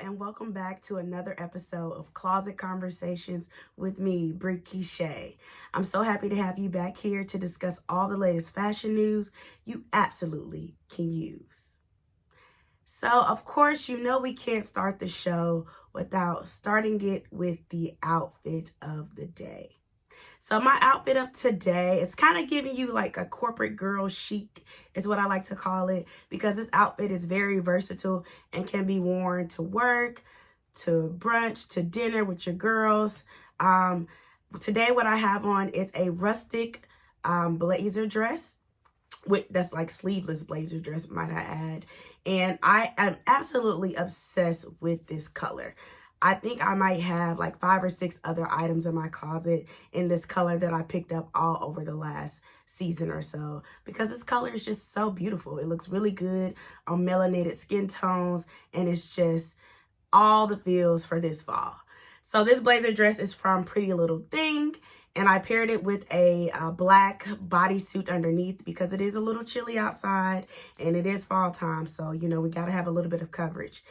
and welcome back to another episode of Closet Conversations with me, Bricky Shay. I'm so happy to have you back here to discuss all the latest fashion news you absolutely can use. So, of course, you know we can't start the show without starting it with the outfit of the day. So my outfit of today is kind of giving you like a corporate girl chic is what I like to call it, because this outfit is very versatile and can be worn to work, to brunch, to dinner with your girls. Today what I have on is a rustic blazer dress. That's like sleeveless blazer dress, might I add. And I am absolutely obsessed with this color. I think I might have like 5 or 6 other items in my closet in this color that I picked up all over the last season or so, because this color is just so beautiful. It looks really good on melanated skin tones, and it's just all the feels for this fall. So this blazer dress is from Pretty Little Thing, and I paired it with a black bodysuit underneath because it is a little chilly outside and it is fall time. So, you know, we got to have a little bit of coverage.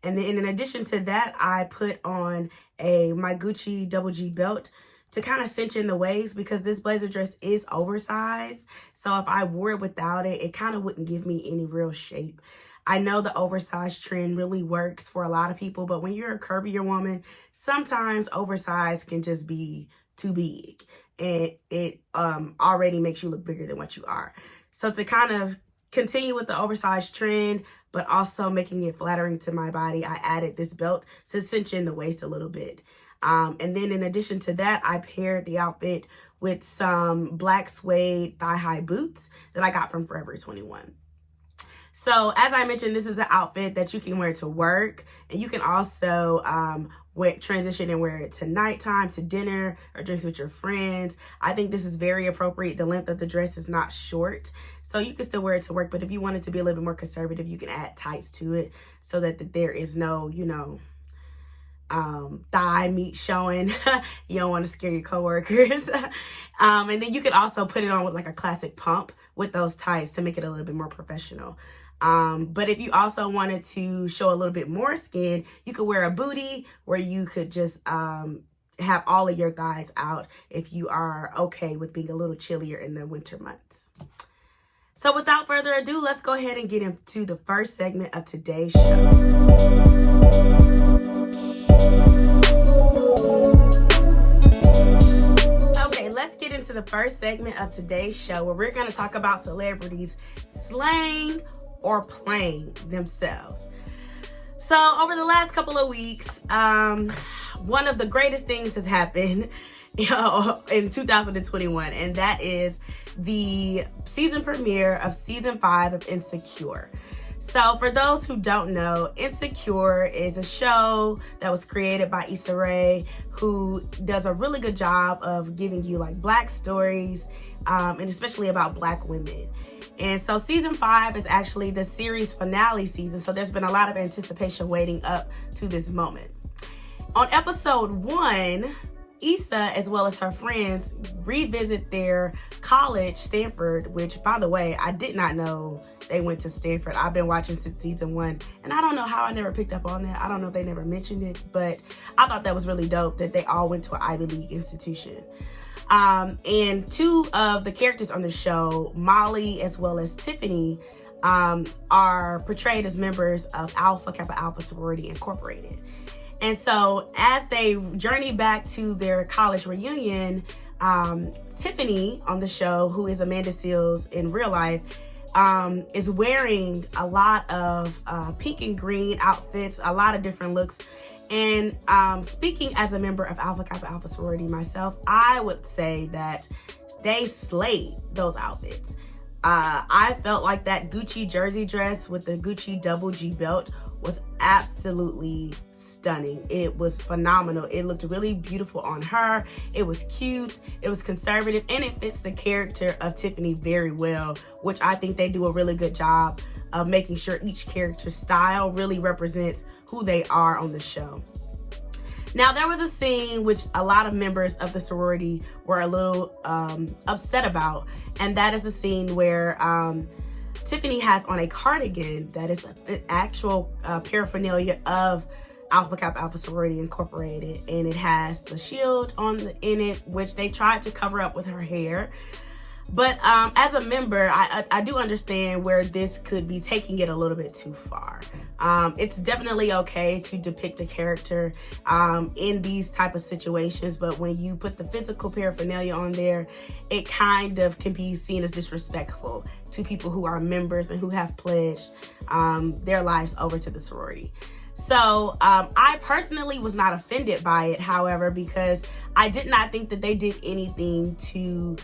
And then in addition to that, I put on my Gucci double G belt to kind of cinch in the waist, because this blazer dress is oversized. So if I wore it without it, it kind of wouldn't give me any real shape. I know the oversized trend really works for a lot of people, but when you're a curvier woman, sometimes oversized can just be too big, and it already makes you look bigger than what you are. So to kind of continue with the oversized trend, but also making it flattering to my body, I added this belt to cinch in the waist a little bit. And then in addition to that, I paired the outfit with some black suede thigh-high boots that I got from Forever 21. So as I mentioned, this is an outfit that you can wear to work, and you can also transition and wear it to nighttime, to dinner, or drinks with your friends. I think this is very appropriate. The length of the dress is not short, so you can still wear it to work. But if you want it to be a little bit more conservative, you can add tights to it so that there is no, thigh meat showing. You don't want to scare your coworkers. And then you can also put it on with like a classic pump with those tights to make it a little bit more professional. But if you also wanted to show a little bit more skin, you could wear a bootie where you could just have all of your thighs out if you are okay with being a little chillier in the winter months. So without further ado, let's go ahead and get into the first segment of today's show. Okay, let's get into the first segment of today's show, where we're going to talk about celebrities slaying or playing themselves. So over the last couple of weeks, one of the greatest things has happened in 2021, and that is the season premiere of season 5 of Insecure. So for those who don't know, Insecure is a show that was created by Issa Rae, who does a really good job of giving you like black stories, and especially about black women. And so season 5 is actually the series finale season. So there's been a lot of anticipation waiting up to this moment. On episode 1, Issa, as well as her friends, revisit their college, Stanford, which, by the way, I did not know they went to Stanford. I've been watching since season 1, and I don't know how I never picked up on that. I don't know if they never mentioned it, but I thought that was really dope that they all went to an Ivy League institution. And 2 of the characters on the show, Molly as well as Tiffany, are portrayed as members of Alpha Kappa Alpha Sorority Incorporated. And so as they journey back to their college reunion, Tiffany on the show, who is Amanda Seales in real life, is wearing a lot of pink and green outfits, a lot of different looks. And speaking as a member of Alpha Kappa Alpha Sorority myself, I would say that they slayed those outfits. I felt like that Gucci jersey dress with the Gucci double G belt was absolutely stunning. It was phenomenal. It looked really beautiful on her. It was cute. It was conservative, and it fits the character of Tiffany very well, which I think they do a really good job of making sure each character's style really represents who they are on the show. Now, there was a scene which a lot of members of the sorority were a little upset about, and that is the scene where Tiffany has on a cardigan that is an actual paraphernalia of Alpha Kappa Alpha Sorority Incorporated, and it has the shield in it, which they tried to cover up with her hair. But as a member, I do understand where this could be taking it a little bit too far. It's definitely okay to depict a character in these type of situations, but when you put the physical paraphernalia on there, it kind of can be seen as disrespectful to people who are members and who have pledged their lives over to the sorority. So I personally was not offended by it, however, because I did not think that they did anything to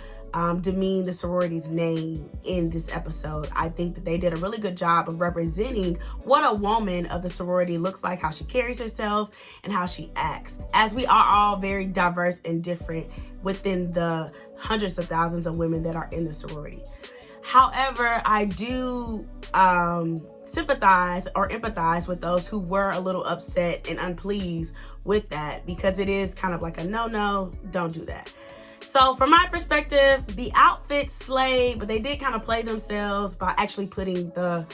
demean the sorority's name in this episode. I think that they did a really good job of representing what a woman of the sorority looks like, how she carries herself, and how she acts, as we are all very diverse and different within the hundreds of thousands of women that are in the sorority. However, I do sympathize or empathize with those who were a little upset and unpleased with that, because it is kind of like a no, don't do that. So from my perspective, the outfit slayed, but they did kind of play themselves by actually putting the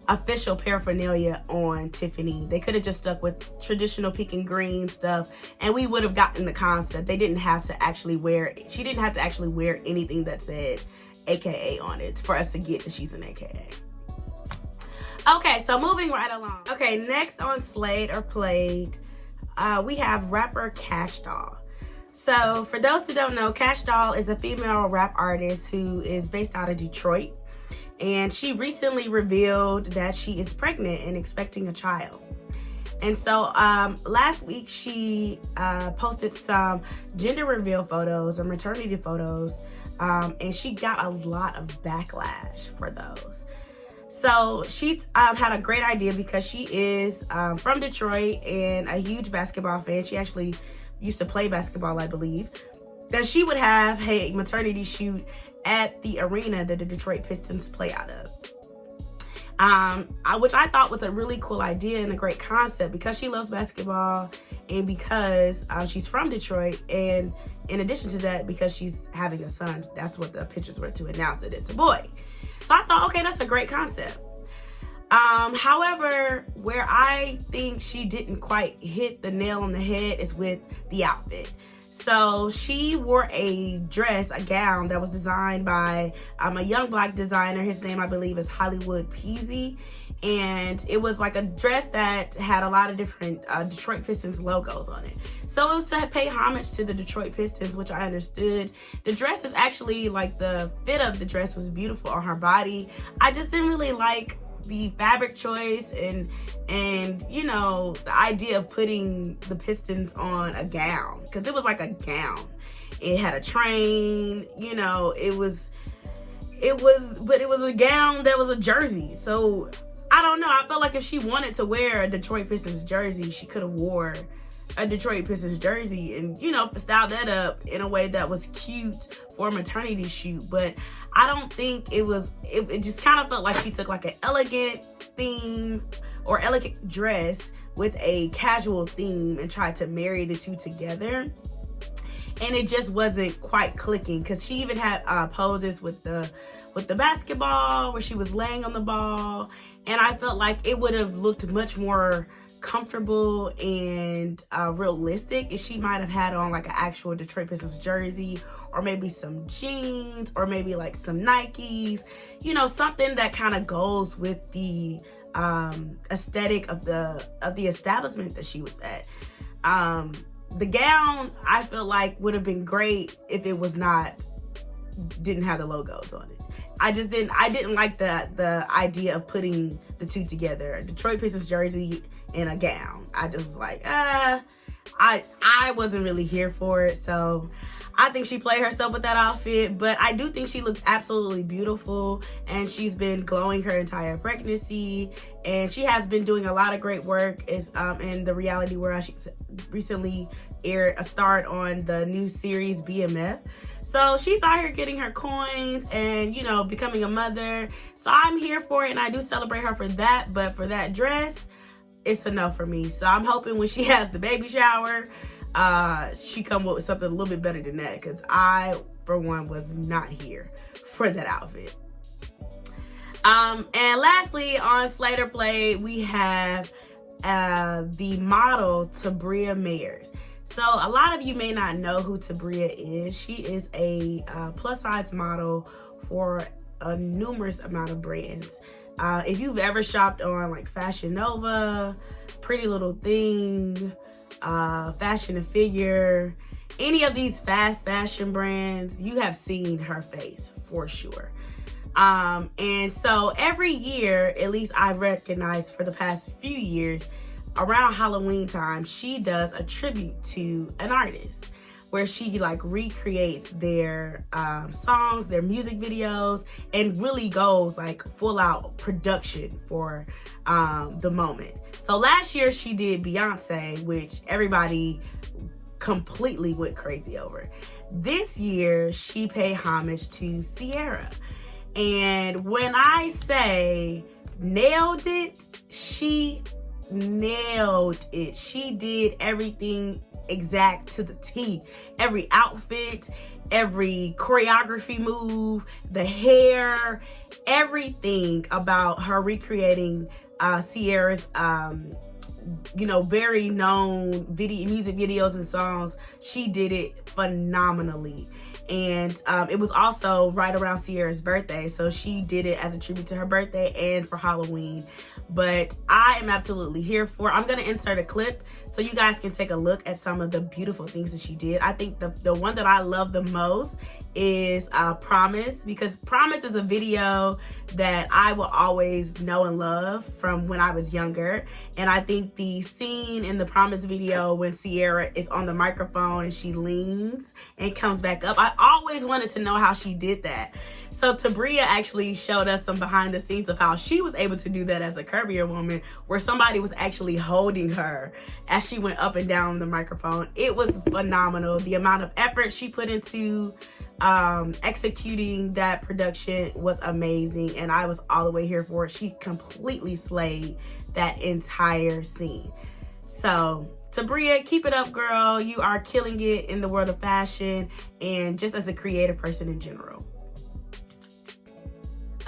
official paraphernalia on Tiffany. They could have just stuck with traditional pink and green stuff, and we would have gotten the concept. They didn't have to actually wear, she didn't have to actually wear anything that said AKA on it for us to get that she's an AKA. Okay, so moving right along. Okay, next on Slayed or Played, we have rapper Cash Doll. So for those who don't know, Cash Doll is a female rap artist who is based out of Detroit. And she recently revealed that she is pregnant and expecting a child. And so last week she posted some gender reveal photos and maternity photos. And she got a lot of backlash for those. So she had a great idea, because she is from Detroit and a huge basketball fan. She actually used to play basketball, I believe, that she would have a maternity shoot at the arena that the Detroit Pistons play out of. Which I thought was a really cool idea and a great concept, because she loves basketball and because she's from Detroit, and in addition to that, because she's having a son. That's what the pictures were to announce that it's a boy. So I thought, okay, that's a great concept. However, where I think she didn't quite hit the nail on the head is with the outfit. So she wore a dress, a gown that was designed by a young Black designer. His name, I believe, is Hollywood Peasy. And it was like a dress that had a lot of different Detroit Pistons logos on it. So it was to pay homage to the Detroit Pistons, which I understood. The dress is actually, like, the fit of the dress was beautiful on her body. I just didn't really like the fabric choice and you know, the idea of putting the Pistons on a gown, because it was like a gown. It had a train, you know, but it was a gown that was a jersey. So I don't know, I felt like if she wanted to wear a Detroit Pistons jersey, she could have wore a Detroit Pistons jersey and, you know, styled that up in a way that was cute for a maternity shoot. But I don't think it just kind of felt like she took like an elegant theme or elegant dress with a casual theme and tried to marry the two together. And it just wasn't quite clicking, because she even had poses with the basketball where she was laying on the ball. And I felt like it would have looked much more comfortable and realistic if she might have had on like an actual Detroit Pistons jersey, or maybe some jeans, or maybe like some Nikes, you know, something that kind of goes with the aesthetic of the establishment that she was at. The gown, I feel like, would have been great if it didn't have the logos on it. I didn't like the idea of putting the two together, a Detroit Pistons jersey and a gown. I just was like, I wasn't really here for it. So I think she played herself with that outfit, but I do think she looks absolutely beautiful, and she's been glowing her entire pregnancy, and she has been doing a lot of great work in the reality where she recently starred on the new series BMF. So she's out here getting her coins and, you know, becoming a mother. So I'm here for it, and I do celebrate her for that. But for that dress, it's enough for me. So I'm hoping when she has the baby shower, she come up with something a little bit better than that, because I, for one, was not here for that outfit. And lastly, on Slayed or Played, we have the model Tabria Majors. So a lot of you may not know who Tabria is. She is a plus size model for a numerous amount of brands. If you've ever shopped on like Fashionnova, Pretty Little Thing, Fashion and Figure, any of these fast fashion brands, you have seen her face for sure. And so every year, at least I've recognized for the past few years, around Halloween time, she does a tribute to an artist where she like recreates their songs, their music videos, and really goes like full out production for the moment. So last year she did Beyonce, which everybody completely went crazy over. This year she paid homage to Ciara. And when I say nailed it, she nailed it. She did everything exact to the T. Every outfit, every choreography move, the hair, everything about her recreating Ciara's very known music videos and songs. She did it phenomenally. And it was also right around Ciara's birthday, so she did it as a tribute to her birthday and for Halloween. But I am absolutely here for it. I'm going to insert a clip so you guys can take a look at some of the beautiful things that she did. I think the one that I love the most is Promise, because Promise is a video that I will always know and love from when I was younger. And I think the scene in the Promise video when Ciara is on the microphone and she leans and comes back up, I always wanted to know how she did that. So Tabria actually showed us some behind the scenes of how she was able to do that as a curvier woman, where somebody was actually holding her as she went up and down the microphone. It was phenomenal. The amount of effort she put into executing that production was amazing, and I was all the way here for it. She completely slayed that entire scene. So Tabria, keep it up, girl. You are killing it in the world of fashion and just as a creative person in general.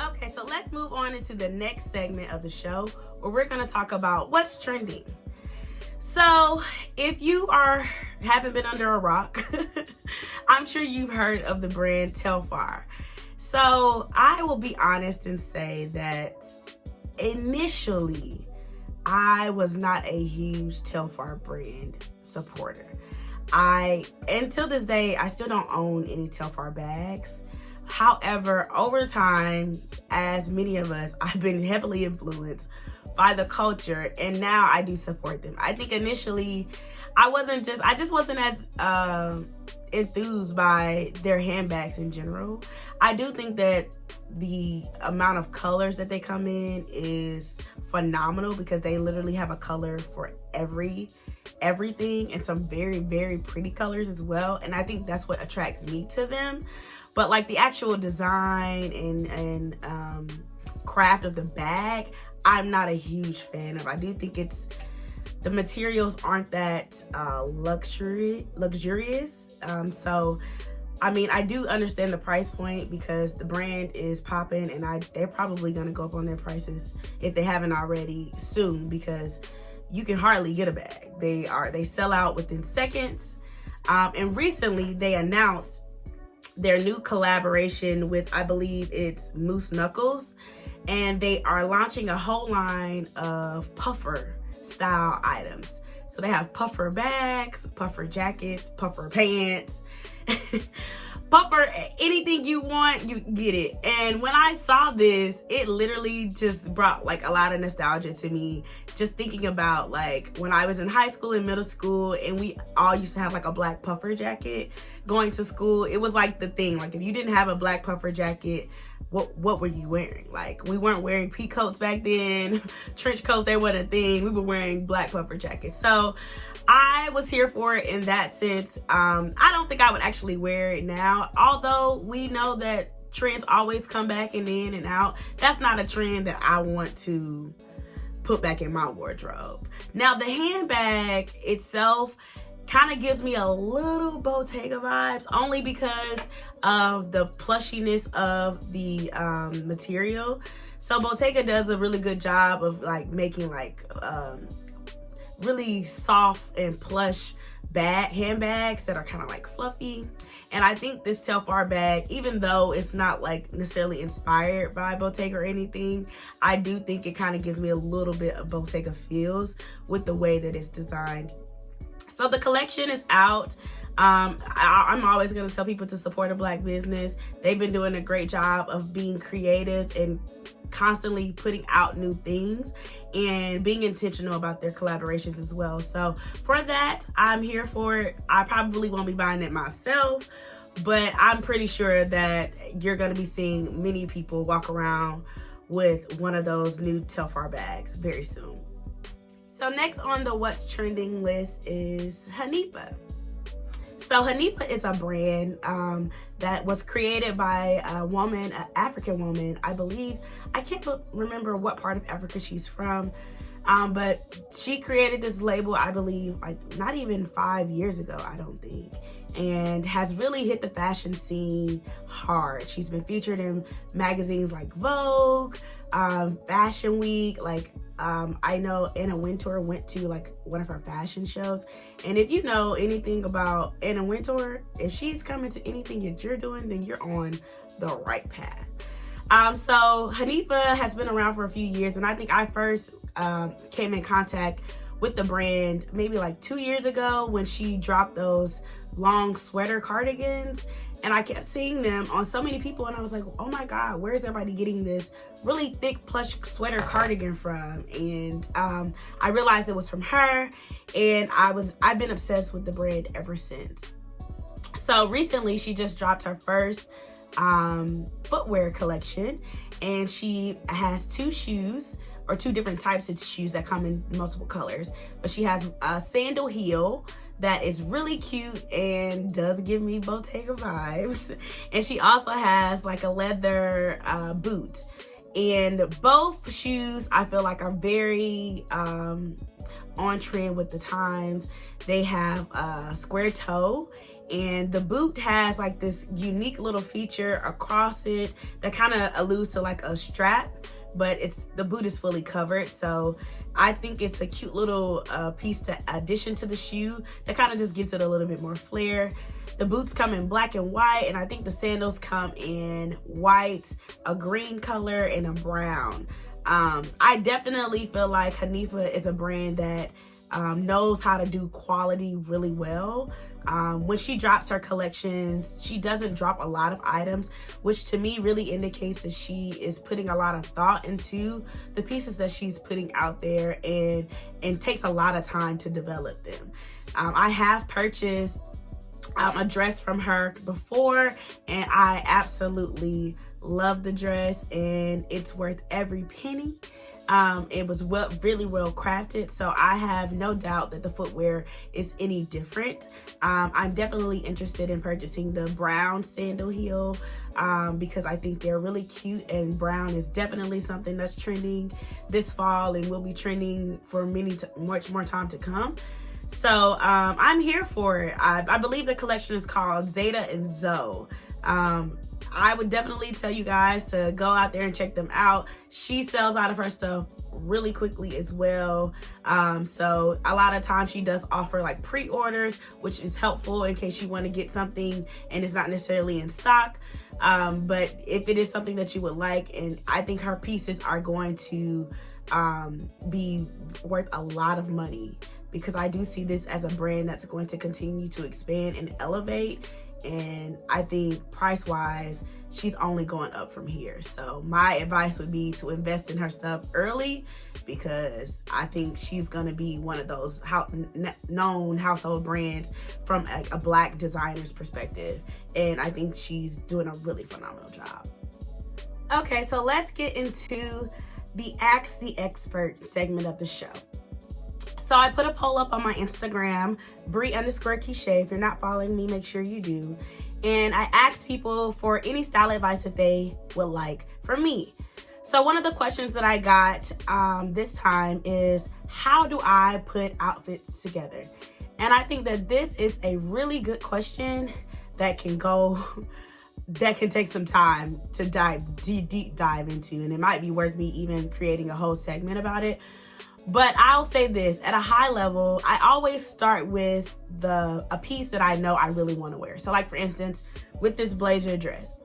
Okay, so let's move on into the next segment of the show where we're going to talk about what's trending. So if you haven't been under a rock, I'm sure you've heard of the brand Telfar. So I will be honest and say that initially I was not a huge Telfar brand supporter. Until this day, I still don't own any Telfar bags. However, over time, as many of us, I've been heavily influenced by the culture, and now I do support them. I think initially I just wasn't as enthused by their handbags in general. I do think that the amount of colors that they come in is phenomenal, because they literally have a color for everything, and some very, very pretty colors as well. And I think that's what attracts me to them. But like the actual design and craft of the bag, I'm not a huge fan of. I do think the materials aren't that luxurious. So I mean, I do understand the price point because the brand is popping, and they're probably gonna go up on their prices if they haven't already soon, because you can hardly get a bag. They sell out within seconds. And recently they announced their new collaboration with, I believe it's Moose Knuckles, and they are launching a whole line of puffer style items. So they have puffer bags, puffer jackets, puffer pants, puffer, anything you want, you get it. And when I saw this, it literally just brought like a lot of nostalgia to me, just thinking about like when I was in high school and middle school, and we all used to have like a black puffer jacket going to school. It was like the thing, like if you didn't have a black puffer jacket, what were you wearing? Like, we weren't wearing pea coats back then. Trench coats, they weren't a thing. We were wearing black puffer jackets. So I was here for it in that sense. I don't think I would actually wear it now, although we know that trends always come back and in and out. That's not a trend that I want to put back in my wardrobe. Now, the handbag itself kind of gives me a little Bottega vibes, only because of the plushiness of the material. So Bottega does a really good job of like making like really soft and plush handbags that are kind of like fluffy. And I think this Telfar bag, even though it's not like necessarily inspired by Bottega or anything, I do think it kind of gives me a little bit of Bottega feels with the way that it's designed. So the collection is out. I'm always going to tell people to support a Black business. They've been doing a great job of being creative and constantly putting out new things and being intentional about their collaborations as well. So for that, I'm here for it. I probably won't be buying it myself, but I'm pretty sure that you're going to be seeing many people walk around with one of those new Telfar bags very soon. So next on the what's trending list is Hanifa. So Hanifa is a brand that was created by a woman, an African woman, I believe. I can't remember what part of Africa she's from, but she created this label, I believe, like not even 5 years ago, I don't think, and has really hit the fashion scene hard. She's been featured in magazines like Vogue, Fashion Week, like I know Anna Wintour went to like one of her fashion shows. And if you know anything about Anna Wintour, if she's coming to anything that you're doing, then you're on the right path. So Hanifa has been around for a few years, and I think I first came in contact with the brand maybe like 2 years ago when she dropped those long sweater cardigans, and I kept seeing them on so many people, and I was like, oh my God, where's everybody getting this really thick plush sweater cardigan from? And I realized it was from her, and I've been obsessed with the brand ever since. So recently she just dropped her first footwear collection, and she has two shoes, or two different types of shoes that come in multiple colors. But she has a sandal heel that is really cute and does give me Bottega vibes. And she also has like a leather boot. And both shoes I feel like are very on trend with the times. They have a square toe, and the boot has like this unique little feature across it that kind of alludes to like a strap, but the boot is fully covered. So I think it's a cute little piece to addition to the shoe that kind of just gives it a little bit more flair. The boots come in black and white, and I think the sandals come in white, a green color, and a brown. I definitely feel like Hanifa is a brand that knows how to do quality really well. When she drops her collections, she doesn't drop a lot of items, which to me really indicates that she is putting a lot of thought into the pieces that she's putting out there, and takes a lot of time to develop them. I have purchased a dress from her before, and I absolutely love the dress, and it's worth every penny. It was really well crafted, so I have no doubt that the footwear is any different. I'm definitely interested in purchasing the brown sandal heel because I think they're really cute, and brown is definitely something that's trending this fall and will be trending for much more time to come. So I'm here for it. I believe the collection is called Zeta and Zoe. I would definitely tell you guys to go out there and check them out. She sells out of her stuff really quickly as well. So a lot of times she does offer like pre-orders, which is helpful in case you want to get something and it's not necessarily in stock. But if it is something that you would like, and I think her pieces are going to be worth a lot of money, because I do see this as a brand that's going to continue to expand and elevate. And I think price-wise, she's only going up from here. So my advice would be to invest in her stuff early, because I think she's going to be one of those known household brands from a Black designer's perspective. And I think she's doing a really phenomenal job. Okay, so let's get into the Ask the Expert segment of the show. So I put a poll up on my Instagram, Brie_Quiche. If you're not following me, make sure you do. And I asked people for any style advice that they would like from me. So one of the questions that I got this time is, how do I put outfits together? And I think that this is a really good question that can take some time to deep dive into. And it might be worth me even creating a whole segment about it. But I'll say this, at a high level, I always start with a piece that I know I really want to wear. So like for instance, with this blazer dress,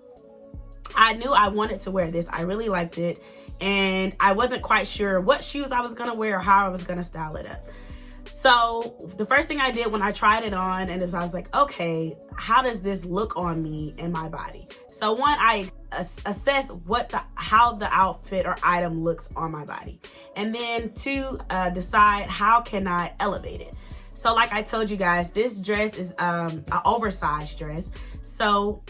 I knew I wanted to wear this. I really liked it. And I wasn't quite sure what shoes I was going to wear or how I was going to style it up. So the first thing I did when I tried it on, and I was like, okay, how does this look on me and my body? So one, I assess how the outfit or item looks on my body. And then two, decide how can I elevate it. So like I told you guys, this dress is an oversized dress. So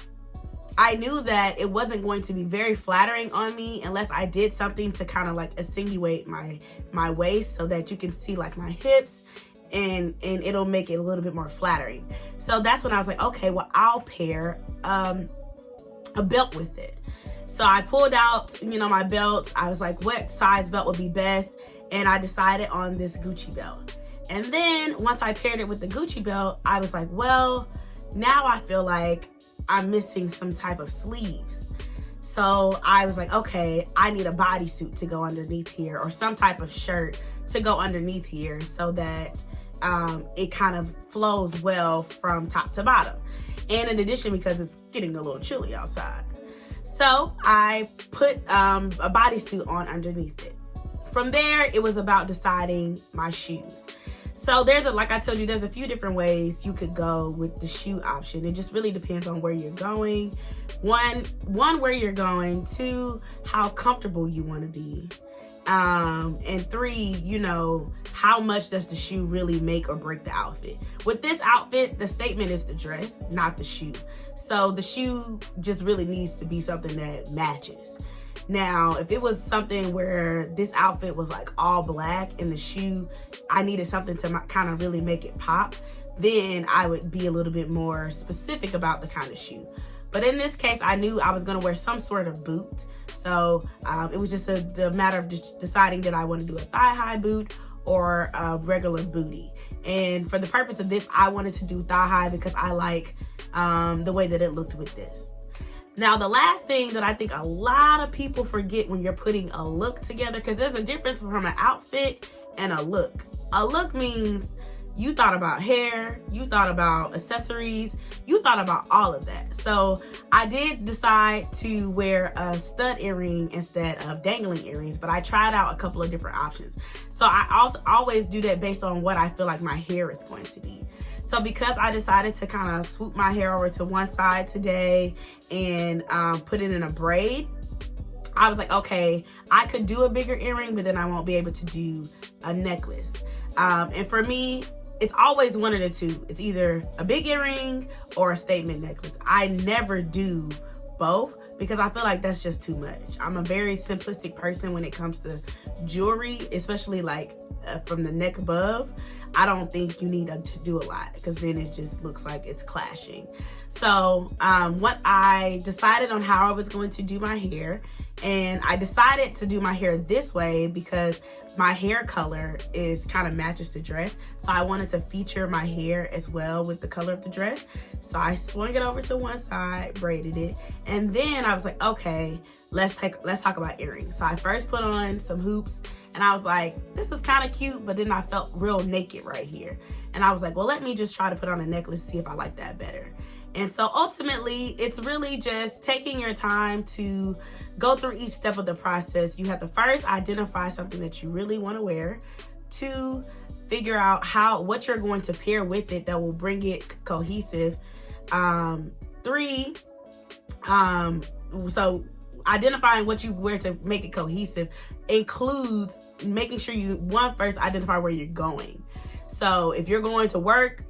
I knew that it wasn't going to be very flattering on me unless I did something to kind of like accentuate my waist so that you can see like my hips, and it'll make it a little bit more flattering. So that's when I was like, okay, well, I'll pair a belt with it. So I pulled out, my belts. I was like, what size belt would be best? And I decided on this Gucci belt. And then once I paired it with the Gucci belt, I was like, well, now I feel like I'm missing some type of sleeves. So I was like, okay, I need a bodysuit to go underneath here, or some type of shirt to go underneath here so that it kind of flows well from top to bottom. And in addition, because it's getting a little chilly outside. So I put a bodysuit on underneath it. From there, it was about deciding my shoes. So like I told you, there's a few different ways you could go with the shoe option. It just really depends on where you're going. One, where you're going. Two, how comfortable you want to be. And three, how much does the shoe really make or break the outfit? With this outfit, the statement is the dress, not the shoe. So the shoe just really needs to be something that matches. Now, if it was something where this outfit was like all black and the shoe, I needed something to kind of really make it pop, then I would be a little bit more specific about the kind of shoe. But in this case, I knew I was going to wear some sort of boot. So it was just a matter of deciding that I want to do a thigh-high boot or a regular bootie. And for the purpose of this, I wanted to do thigh-high because I like the way that it looked with this. Now, the last thing that I think a lot of people forget when you're putting a look together, because there's a difference from an outfit and a look. A look means you thought about hair, you thought about accessories, you thought about all of that. So I did decide to wear a stud earring instead of dangling earrings, but I tried out a couple of different options. So I also always do that based on what I feel like my hair is going to be. So because I decided to kind of swoop my hair over to one side today and put it in a braid, I was like, okay, I could do a bigger earring, but then I won't be able to do a necklace. And for me, it's always one of the two. It's either a big earring or a statement necklace. I never do both because I feel like that's just too much. I'm a very simplistic person when it comes to jewelry, especially like from the neck above. I don't think you need to do a lot because then it just looks like it's clashing. So once I decided on how I was going to do my hair, and I decided to do my hair this way because my hair color is kind of matches the dress. So I wanted to feature my hair as well with the color of the dress. So I swung it over to one side, braided it, and then I was like, okay, let's talk about earrings. So I first put on some hoops. And I was like, this is kind of cute, but then I felt real naked right here. And I was like, well, let me just try to put on a necklace, see if I like that better. And so ultimately, it's really just taking your time to go through each step of the process. You have to first identify something that you really want to wear. Two, figure out what you're going to pair with it that will bring it cohesive. Three, so identifying what you wear to make it cohesive includes making sure you first identify where you're going. So if you're going to work,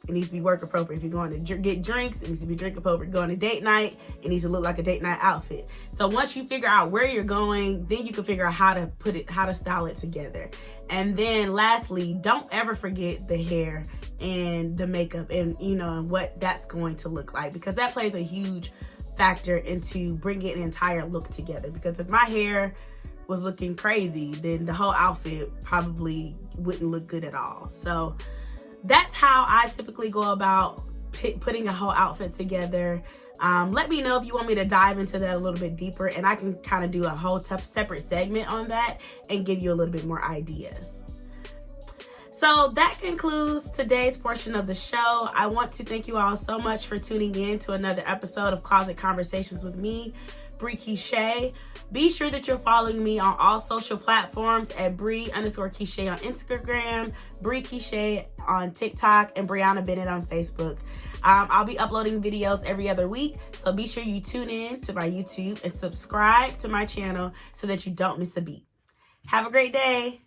it needs to be work appropriate. If you're going to get drinks, it needs to be drink appropriate. Going to date night, it needs to look like a date night outfit. So once you figure out where you're going, then you can figure out how to style it together. And then lastly, don't ever forget the hair and the makeup and and what that's going to look like, because that plays a huge factor into bringing an entire look together. Because if my hair was looking crazy, then the whole outfit probably wouldn't look good at all. So that's how I typically go about putting a whole outfit together. Let me know if you want me to dive into that a little bit deeper, and I can kind of do a whole separate segment on that and give you a little bit more ideas. So that concludes today's portion of the show. I want to thank you all so much for tuning in to another episode of Closet Conversations with me, Quiche. Be sure that you're following me on all social platforms at Bree_Quiche on Instagram, Quiche on TikTok, and Brianna Bennett on Facebook. I'll be uploading videos every other week, so be sure you tune in to my YouTube and subscribe to my channel so that you don't miss a beat. Have a great day.